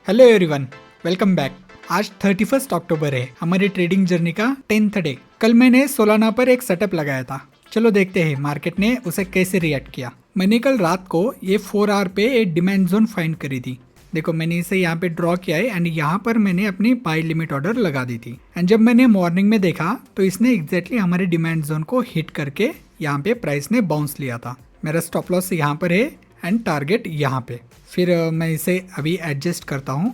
Hello everyone, welcome back. आज 31 अक्टूबर है, हमारी ट्रेडिंग जर्नी का 10th डे। कल मैंने सोलाना पर एक सेटअप लगाया था। चलो देखते हैं मार्केट ने उसे कैसे रिएक्ट किया। मैंने कल रात को ये 4 आवर पे एक डिमांड जोन फाइंड करी थी। देखो मैंने इसे यहाँ पे ड्रॉ किया है एंड यहाँ पर मैंने अपनी बाय लिमिट ऑर्डर लगा दी थी। एंड जब मैंने मॉर्निंग में देखा तो इसने एग्जैक्टली हमारे डिमांड जोन को हिट करके यहाँ पे प्राइस ने बाउंस लिया था। मेरा स्टॉप लॉस यहाँ पर है एंड टारगेट यहाँ पे। फिर मैं इसे अभी एडजस्ट करता हूँ,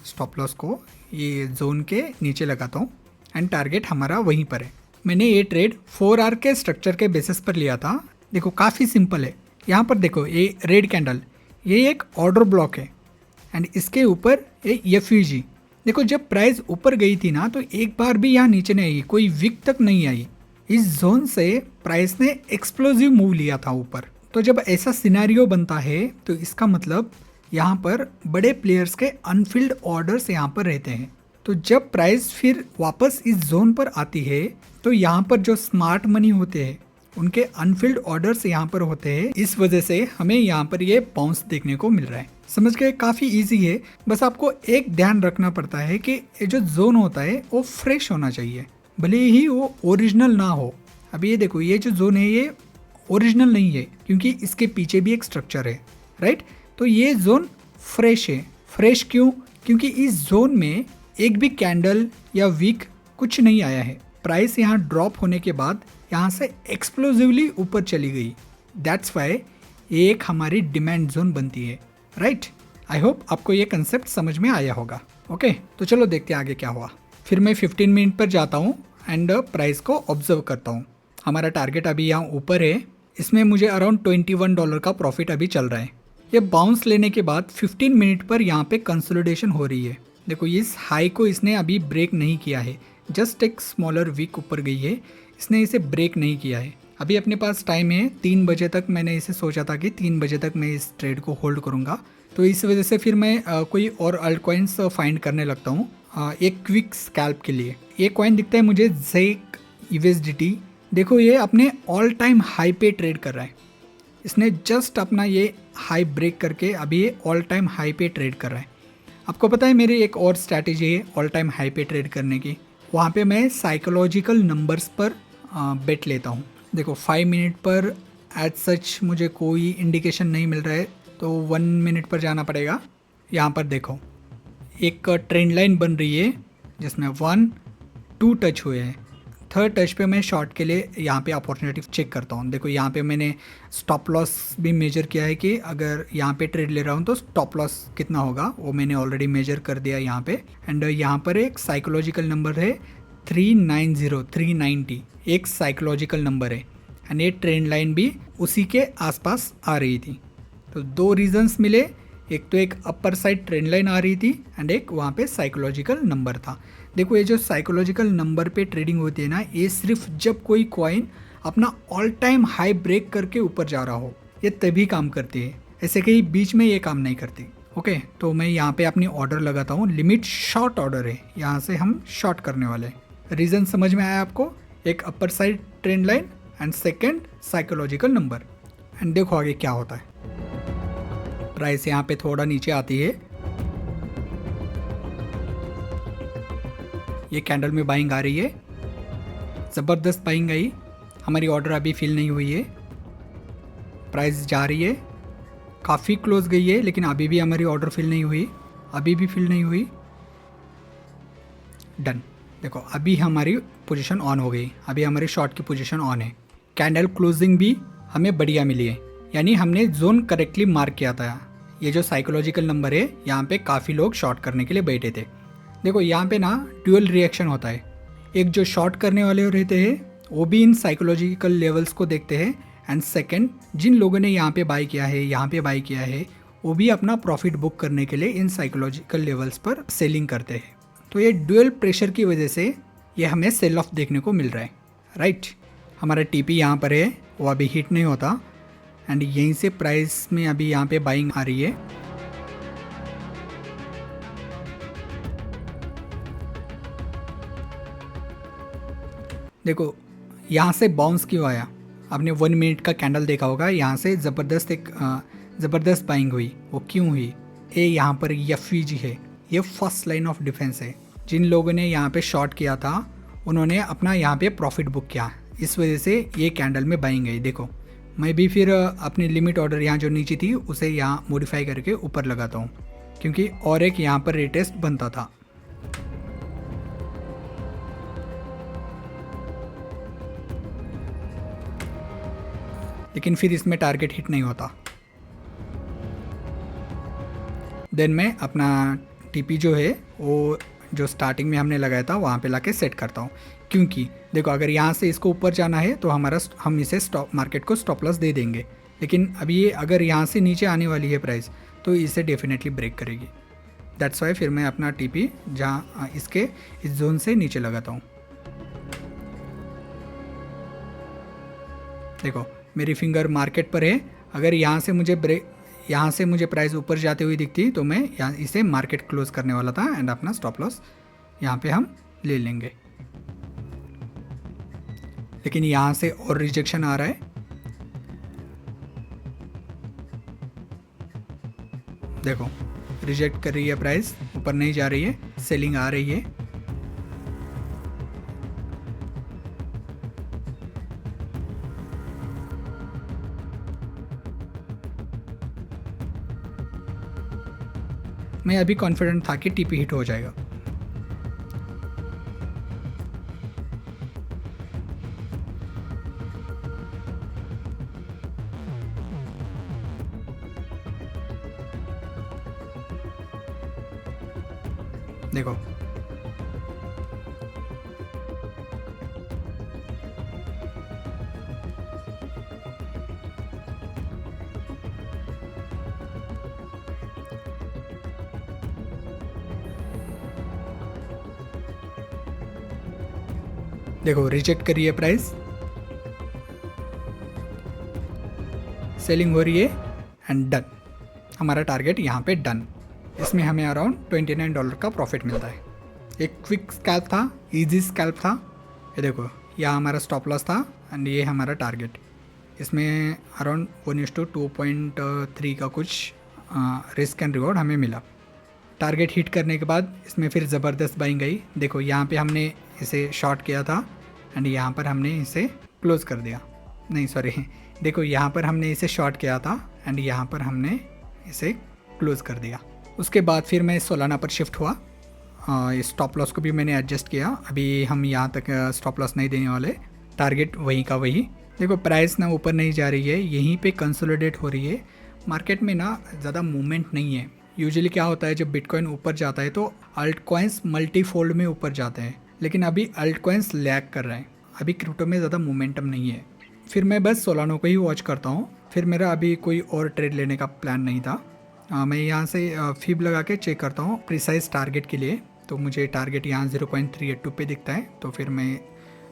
स्टॉप लॉस को ये जोन के नीचे लगाता हूँ एंड टारगेट हमारा वहीं पर है। मैंने ये ट्रेड 4 आवर के स्ट्रक्चर के बेसिस पर लिया था। देखो काफ़ी सिंपल है। यहाँ पर देखो ये रेड कैंडल, ये एक ऑर्डर ब्लॉक है एंड इसके ऊपर ये एफयूजी। देखो जब प्राइस ऊपर गई थी ना तो एक बार भी यहाँ नीचे नहीं आई, कोई वीक तक नहीं आई। इस जोन से प्राइस ने एक्सप्लोजिव मूव लिया था ऊपर। तो जब ऐसा सिनेरियो बनता है तो इसका मतलब यहाँ पर बड़े प्लेयर्स के अनफिल्ड ऑर्डर्स यहाँ पर रहते हैं। तो जब प्राइस फिर वापस इस जोन पर आती है तो यहाँ पर जो स्मार्ट मनी होते हैं उनके अनफिल्ड ऑर्डर्स यहाँ पर होते हैं। इस वजह से हमें यहाँ पर ये बाउंस देखने को मिल रहा है। समझ गए? काफ़ी इजी है। बस आपको एक ध्यान रखना पड़ता है कि ये जो जोन होता है वो फ्रेश होना चाहिए, भले ही वो ओरिजिनल ना हो। अभी ये देखो ये जो जोन है ये ओरिजिनल नहीं है क्योंकि इसके पीछे भी एक स्ट्रक्चर है, राइट? तो ये जोन फ्रेश है। फ्रेश क्यों? क्योंकि इस जोन में एक भी कैंडल या वीक कुछ नहीं आया है। प्राइस यहाँ ड्रॉप होने के बाद यहाँ से एक्सप्लोजिवली ऊपर चली गई। दैट्स वाई ये एक हमारी डिमांड जोन बनती है, राइट? आई होप आपको ये कंसेप्ट समझ में आया होगा। ओके, तो चलो देखते हैं आगे क्या हुआ। फिर मैं 15 मिनट पर जाता हूँ एंड प्राइस को ऑब्जर्व करता हूँ। हमारा टारगेट अभी यहाँ ऊपर है, इसमें मुझे अराउंड $21 का प्रॉफिट अभी चल रहा है। ये बाउंस लेने के बाद 15 मिनट पर यहाँ पे कंसोलिडेशन हो रही है। देखो इस हाई को इसने अभी ब्रेक नहीं किया है, जस्ट एक स्मॉलर वीक ऊपर गई है, इसने इसे ब्रेक नहीं किया है। अभी अपने पास टाइम है 3 बजे तक। मैंने इसे सोचा था कि 3 बजे तक मैं इस ट्रेड को होल्ड करूँगा, तो इस वजह से फिर मैं कोई और अल्ट कॉइन्स फाइंड करने लगता हूँ एक क्विक स्कैल्प के लिए। ये कॉइन दिखता है मुझे ज़ेक USDT। देखो ये अपने ऑल टाइम हाई पे ट्रेड कर रहा है। इसने जस्ट अपना ये हाई ब्रेक करके अभी ये ऑल टाइम हाई पे ट्रेड कर रहा है। आपको पता है मेरी एक और स्ट्रैटेजी है ऑल टाइम हाई पे ट्रेड करने की। वहाँ पे मैं साइकोलॉजिकल नंबर्स पर बेट लेता हूँ। देखो 5 मिनट पर एज सच मुझे कोई इंडिकेशन नहीं मिल रहा है, तो 1 मिनट पर जाना पड़ेगा। यहाँ पर देखो एक ट्रेंड लाइन बन रही है जिसमें 1, 2 टच हुए हैं। 3rd टच पे मैं शॉर्ट के लिए यहाँ पे अपॉर्चुनिटी चेक करता हूँ। देखो यहाँ पे मैंने स्टॉप लॉस भी मेजर किया है कि अगर यहाँ पे ट्रेड ले रहा हूँ तो स्टॉप लॉस कितना होगा, वो मैंने ऑलरेडी मेजर कर दिया यहाँ पे। एंड यहाँ पर एक साइकोलॉजिकल नंबर है 390, 390 एक साइकोलॉजिकल नंबर है एंड ये ट्रेंड लाइन भी उसी के आसपास आ रही थी। तो 2 रीजंस मिले, एक तो एक अपर साइड ट्रेंड लाइन आ रही थी एंड एक वहाँ पे साइकोलॉजिकल नंबर था। देखो ये जो साइकोलॉजिकल नंबर पे ट्रेडिंग होती है ना, ये सिर्फ जब कोई कॉइन अपना ऑल टाइम हाई ब्रेक करके ऊपर जा रहा हो ये तभी काम करती है, ऐसे कहीं बीच में ये काम नहीं करती। ओके, तो मैं यहाँ पे अपनी ऑर्डर लगाता हूँ। लिमिट शॉर्ट ऑर्डर है, यहाँ से हम शॉर्ट करने वाले। रीज़न समझ में आया आपको? एक upper side trend line and second psychological number. And देखो आगे क्या होता है। प्राइस यहाँ पे थोड़ा नीचे आती है, ये कैंडल में बाइंग आ रही है, ज़बरदस्त बाइंग आई। हमारी ऑर्डर अभी फिल नहीं हुई है, प्राइस जा रही है, काफ़ी क्लोज गई है, लेकिन अभी भी हमारी ऑर्डर फिल नहीं हुई, अभी भी फिल नहीं हुई। डन। देखो अभी हमारी पोजीशन ऑन हो गई, अभी हमारी शॉर्ट की पोजीशन ऑन है। कैंडल क्लोजिंग भी हमें बढ़िया मिली है, यानी हमने जोन करेक्टली मार्क किया था। ये जो साइकोलॉजिकल नंबर है यहाँ पे काफ़ी लोग शॉर्ट करने के लिए बैठे थे। देखो यहाँ पे ना ड्यूअल रिएक्शन होता है। एक जो शॉर्ट करने वाले रहते हैं वो भी इन साइकोलॉजिकल लेवल्स को देखते हैं एंड सेकंड जिन लोगों ने यहाँ पे बाई किया है, यहाँ पे बाई किया है, वो भी अपना प्रॉफिट बुक करने के लिए इन साइकोलॉजिकल लेवल्स पर सेलिंग करते हैं। तो ये ड्यूअल प्रेशर की वजह से ये हमें सेल ऑफ देखने को मिल रहा है, राइट? हमारा TP यहाँ पर है, वो अभी हिट नहीं होता एंड यहीं से प्राइस में अभी यहाँ पे बाइंग आ रही है। देखो यहाँ से बाउंस क्यों आया? आपने 1 मिनट का कैंडल देखा होगा, यहाँ से ज़बरदस्त बाइंग हुई। वो क्यों हुई? ये यहाँ पर FVG है, ये फर्स्ट लाइन ऑफ डिफेंस है। जिन लोगों ने यहाँ पे शॉर्ट किया था उन्होंने अपना यहाँ पे प्रॉफिट बुक किया, इस वजह से ये कैंडल में बाइंग गई। देखो मैं भी फिर अपनी लिमिट ऑर्डर यहाँ जो नीचे थी उसे यहाँ मॉडिफाई करके ऊपर लगाता हूँ, क्योंकि और एक यहाँ पर रिटेस्ट बनता था। लेकिन फिर इसमें टारगेट हिट नहीं होता। देन मैं अपना टीपी जो है वो जो स्टार्टिंग में हमने लगाया था वहाँ पे लाके सेट करता हूँ, क्योंकि देखो अगर यहाँ से इसको ऊपर जाना है तो हम इसे स्टॉप मार्केट को स्टॉप लॉस दे देंगे, लेकिन अभी ये अगर यहाँ से नीचे आने वाली है प्राइस तो इसे डेफिनेटली ब्रेक करेगी। दैट्स वाई फिर मैं अपना टीपी जहाँ इसके इस जोन से नीचे लगाता हूँ। देखो मेरी फिंगर मार्केट पर है, अगर यहाँ से मुझे प्राइस ऊपर जाते हुए दिखती तो मैं यहाँ इसे मार्केट क्लोज करने वाला था एंड अपना स्टॉप लॉस यहाँ पे हम ले लेंगे। लेकिन यहाँ से और रिजेक्शन आ रहा है। देखो रिजेक्ट कर रही है प्राइस, ऊपर नहीं जा रही है, सेलिंग आ रही है। मैं अभी कॉन्फिडेंट था कि टीपी हिट हो जाएगा। देखो देखो रिजेक्ट करी है प्राइस, सेलिंग हो रही है एंड डन। हमारा टारगेट यहाँ पे डन। इसमें हमें अराउंड $29 का प्रॉफिट मिलता है। एक क्विक स्कैल्प था, इजी स्कैल्प था। ये देखो यहाँ हमारा स्टॉप लॉस था एंड ये हमारा टारगेट। इसमें अराउंड 1:2.3 का कुछ रिस्क एंड रिवॉर्ड हमें मिला। टारगेट हिट करने के बाद इसमें फिर ज़बरदस्त बाइंग गई। देखो यहाँ पे हमने इसे शॉर्ट किया था एंड यहाँ पर हमने इसे क्लोज कर दिया। नहीं सॉरी, देखो यहाँ पर हमने इसे शॉर्ट किया था एंड यहाँ पर हमने इसे क्लोज कर दिया। उसके बाद फिर मैं सोलाना पर शिफ्ट हुआ। स्टॉप लॉस को भी मैंने एडजस्ट किया। अभी हम यहाँ तक स्टॉप लॉस नहीं देने वाले, टारगेट वहीं का वही। देखो प्राइस ना ऊपर नहीं जा रही है, यहीं पे कंसोलिडेट हो रही है। मार्केट में ना ज़्यादा मूवमेंट नहीं है। यूजुअली क्या होता है जब बिटकॉइन ऊपर जाता है तो अल्ट कॉइन्स मल्टीफोल्ड में ऊपर जाते हैं, लेकिन अभी अल्ट कॉइन्स लैग कर रहे हैं। अभी क्रिप्टो में ज़्यादा मोमेंटम नहीं है। फिर मैं बस सोलानो को ही वॉच करता हूँ। फिर मेरा अभी कोई और ट्रेड लेने का प्लान नहीं था। मैं यहाँ से फीब लगा के चेक करता हूँ प्रिसाइज टारगेट के लिए। तो मुझे टारगेट यहाँ 0.382 पे दिखता है, तो फिर मैं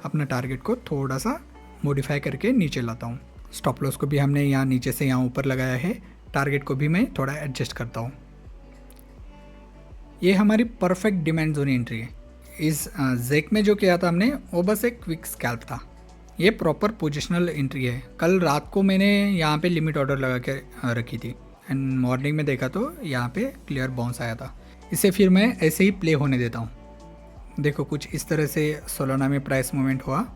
अपना टारगेट को थोड़ा सा मॉडिफाई करके नीचे लाता हूँ। स्टॉप लॉस को भी हमने यहाँ नीचे से यहाँ ऊपर लगाया है, टारगेट को भी मैं थोड़ा एडजस्ट करता हूँ। ये हमारी परफेक्ट डिमांड जोन एंट्री है। इस जेक में जो किया था हमने वो बस एक क्विक स्कैल्प था। ये प्रॉपर पोजिशनल एंट्री है। कल रात को मैंने यहाँ पे लिमिट ऑर्डर लगा के रखी थी एंड मॉर्निंग में देखा तो यहाँ पे क्लियर बाउंस आया था। इसे फिर मैं ऐसे ही प्ले होने देता हूँ। देखो कुछ इस तरह से सोलाना में प्राइस मूवमेंट हुआ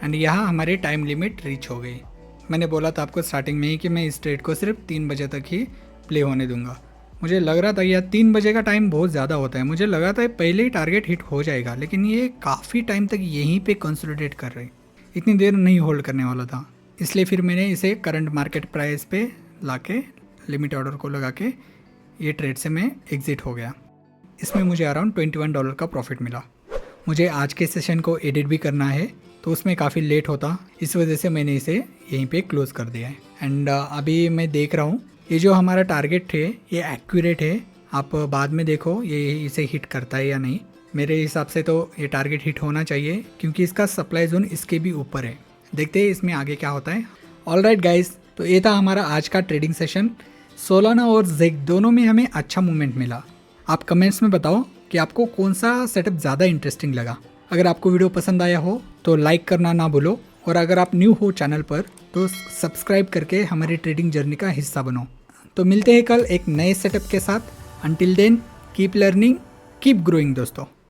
एंड यहाँ हमारी टाइम लिमिट रीच हो गई। मैंने बोला था आपको स्टार्टिंग में ही कि मैं इस ट्रेड को सिर्फ 3 बजे तक ही प्ले होने दूंगा। मुझे लग रहा था यार 3 बजे का टाइम बहुत ज़्यादा होता है, मुझे लगा था पहले ही टारगेट हिट हो जाएगा, लेकिन ये काफ़ी टाइम तक यहीं पे कंसोलिडेट कर रहे, इतनी देर नहीं होल्ड करने वाला था। इसलिए फिर मैंने इसे करंट मार्केट प्राइस पे लाके लिमिट ऑर्डर को लगा के ये ट्रेड से मैं एग्ज़िट हो गया। इसमें मुझे अराउंड $21 का प्रॉफिट मिला। मुझे आज के सेशन को एडिट भी करना है तो उसमें काफ़ी लेट होता, इस वजह से मैंने इसे यहीं पे क्लोज़ कर दिया है। एंड अभी मैं देख रहा हूँ ये जो हमारा टारगेट है ये एक्यूरेट है। आप बाद में देखो ये इसे हिट करता है या नहीं। मेरे हिसाब से तो ये टारगेट हिट होना चाहिए क्योंकि इसका सप्लाई जोन इसके भी ऊपर है। देखते हैं इसमें आगे क्या होता है। ऑलराइट गाइस, तो ये था हमारा आज का ट्रेडिंग सेशन। सोलाना और जेक दोनों में हमें अच्छा मूवमेंट मिला। आप कमेंट्स में बताओ कि आपको कौन सा सेटअप ज़्यादा इंटरेस्टिंग लगा। अगर आपको वीडियो पसंद आया हो तो लाइक करना ना भूलो, और अगर आप न्यू हो चैनल पर तो सब्सक्राइब करके हमारी ट्रेडिंग जर्नी का हिस्सा बनो। तो मिलते हैं कल एक नए सेटअप के साथ। Until then keep learning keep growing दोस्तों।